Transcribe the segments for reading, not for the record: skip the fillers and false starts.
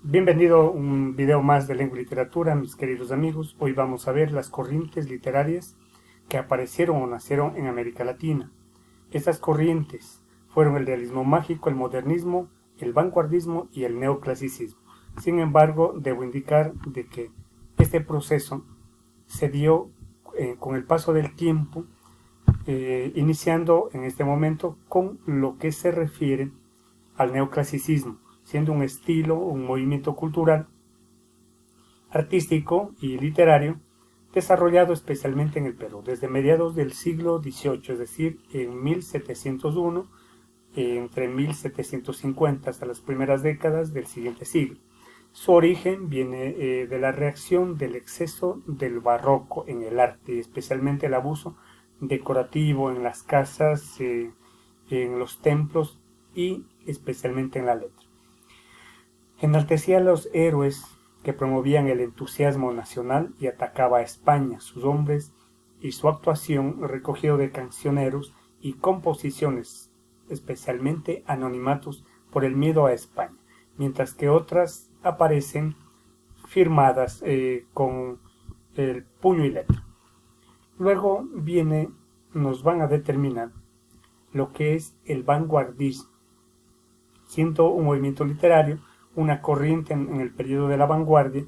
Bienvenido a un video más de lengua y literatura, mis queridos amigos. Hoy vamos a ver las corrientes literarias que aparecieron o nacieron en América Latina. Estas corrientes fueron el realismo mágico, el modernismo, el vanguardismo y el neoclasicismo. Sin embargo, debo indicar de que este proceso se dio con el paso del tiempo, iniciando en este momento con lo que se refiere al neoclasicismo, siendo un estilo, un movimiento cultural, artístico y literario desarrollado especialmente en el Perú desde mediados del siglo XVIII, es decir, en 1701, entre 1750 hasta las primeras décadas del siguiente siglo. Su origen viene de la reacción del exceso del barroco en el arte, especialmente el abuso decorativo en las casas, en los templos y especialmente en la letra. Enaltecía a los héroes que promovían el entusiasmo nacional y atacaba a España, sus hombres y su actuación, recogido de cancioneros y composiciones, especialmente anonimatos por el miedo a España, mientras que otras aparecen firmadas con el puño y letra. Luego nos van a determinar lo que es el vanguardismo, siendo un movimiento literario, una corriente en el periodo de la vanguardia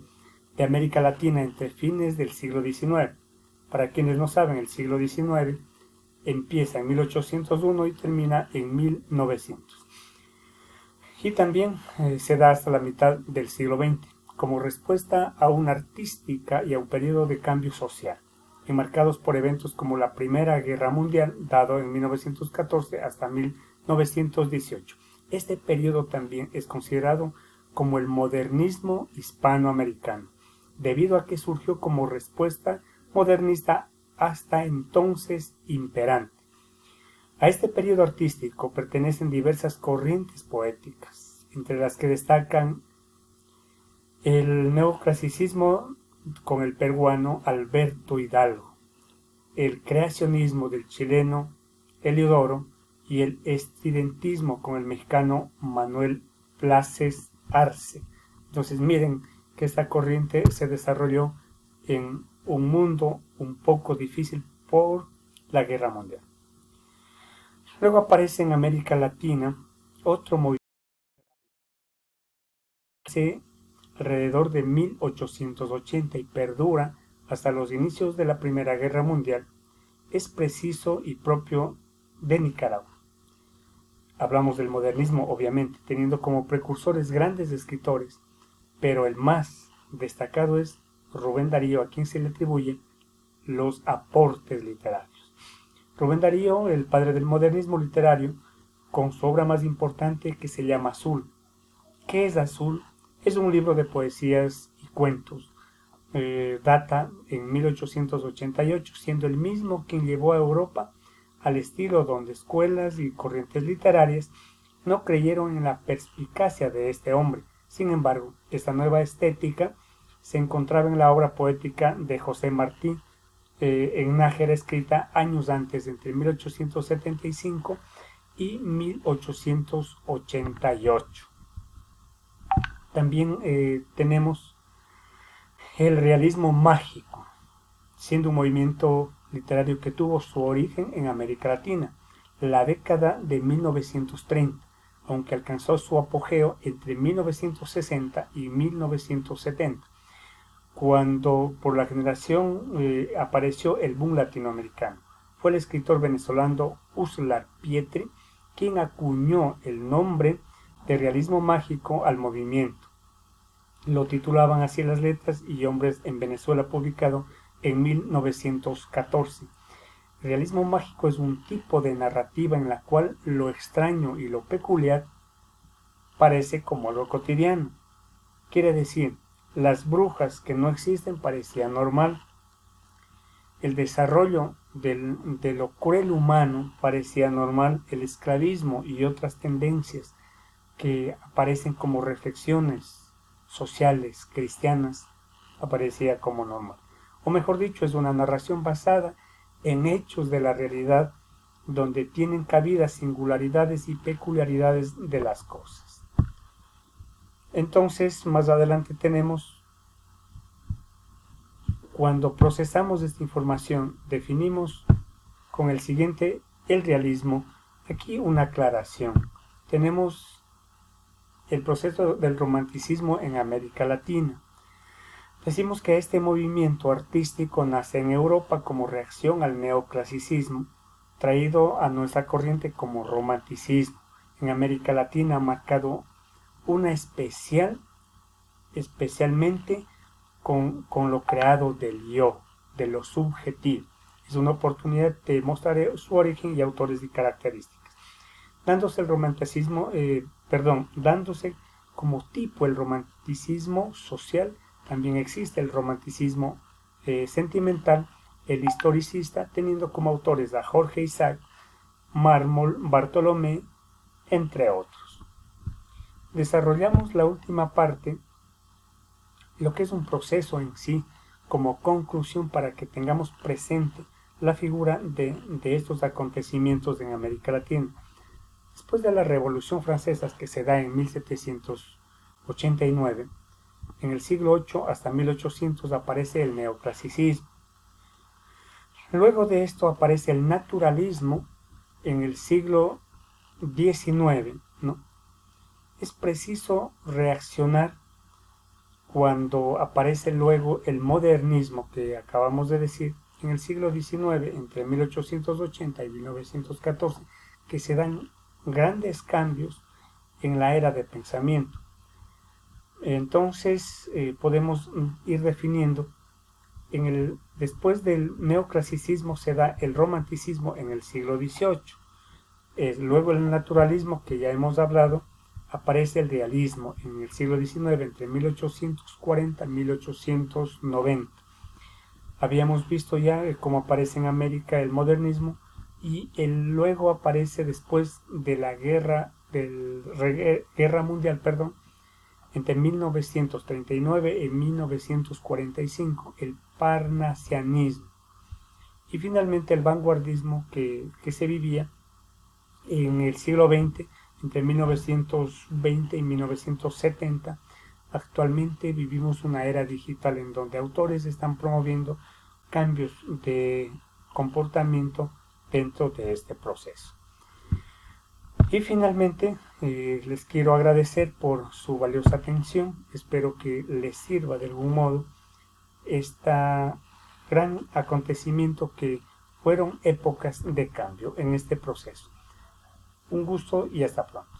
de América Latina entre fines del siglo XIX. Para quienes no saben, el siglo XIX empieza en 1801 y termina en 1900. Y también se da hasta la mitad del siglo XX, como respuesta a una artística y a un periodo de cambio social, enmarcados por eventos como la Primera Guerra Mundial, dado en 1914 hasta 1918. Este periodo también es considerado como el modernismo hispanoamericano, debido a que surgió como respuesta modernista hasta entonces imperante. A este periodo artístico pertenecen diversas corrientes poéticas, entre las que destacan el neoclasicismo con el peruano Alberto Hidalgo, el creacionismo del chileno Heliodoro y el estridentismo con el mexicano Manuel Plácez Arce. Entonces miren que esta corriente se desarrolló en un mundo un poco difícil por la Guerra Mundial. Luego aparece en América Latina otro movimiento alrededor de 1880 y perdura hasta los inicios de la Primera Guerra Mundial. Es preciso y propio de Nicaragua. Hablamos del modernismo, obviamente, teniendo como precursores grandes escritores, pero el más destacado es Rubén Darío, a quien se le atribuye los aportes literarios. Rubén Darío, el padre del modernismo literario, con su obra más importante que se llama Azul. ¿Qué es Azul? Es un libro de poesías y cuentos. Data en 1888, siendo el mismo quien llevó a Europa al estilo donde escuelas y corrientes literarias no creyeron en la perspicacia de este hombre. Sin embargo, esta nueva estética se encontraba en la obra poética de José Martí, en Nájera, escrita años antes, entre 1875 y 1888. También tenemos el realismo mágico, siendo un movimiento literario que tuvo su origen en América Latina, la década de 1930, aunque alcanzó su apogeo entre 1960 y 1970, cuando por la generación apareció el boom latinoamericano. Fue el escritor venezolano Uslar Pietri quien acuñó el nombre de realismo mágico al movimiento. Lo titulaban así las letras y Hombres en Venezuela, publicado en 1914. El realismo mágico es un tipo de narrativa en la cual lo extraño y lo peculiar parece como algo cotidiano. Quiere decir, las brujas que no existen parecían normal. El desarrollo de lo cruel humano parecía normal. El esclavismo y otras tendencias que aparecen como reflexiones sociales cristianas aparecía como normal. O mejor dicho, es una narración basada en hechos de la realidad donde tienen cabida singularidades y peculiaridades de las cosas. Entonces, más adelante tenemos, cuando procesamos esta información, definimos con el siguiente el realismo. Aquí una aclaración. Tenemos el proceso del romanticismo en América Latina. Decimos que este movimiento artístico nace en Europa como reacción al neoclasicismo, traído a nuestra corriente como romanticismo. En América Latina ha marcado una especialmente con lo creado del yo, de lo subjetivo. Es una oportunidad de mostrar su origen y autores y características. Dándose como tipo el romanticismo social, también existe el romanticismo sentimental, el historicista, teniendo como autores a Jorge Isaac, Mármol, Bartolomé, entre otros. Desarrollamos la última parte, lo que es un proceso en sí, como conclusión para que tengamos presente la figura de estos acontecimientos en América Latina. Después de la Revolución Francesa, que se da en 1789, en el siglo VIII hasta 1800 aparece el neoclasicismo. Luego de esto aparece el naturalismo en el siglo XIX, ¿no? Es preciso reaccionar cuando aparece luego el modernismo que acabamos de decir en el siglo XIX, entre 1880 y 1914, que se dan grandes cambios en la era de pensamiento. Entonces podemos ir definiendo, después del neoclasicismo se da el romanticismo en el siglo XVIII. Luego el naturalismo, que ya hemos hablado, aparece el realismo en el siglo XIX, entre 1840 y 1890. Habíamos visto ya cómo aparece en América el modernismo, y luego aparece después de la guerra mundial, entre 1939 y 1945, el parnasianismo. Y finalmente el vanguardismo que se vivía en el siglo XX, entre 1920 y 1970. Actualmente vivimos una era digital en donde autores están promoviendo cambios de comportamiento dentro de este proceso. Y finalmente les quiero agradecer por su valiosa atención. Espero que les sirva de algún modo este gran acontecimiento que fueron épocas de cambio en este proceso. Un gusto y hasta pronto.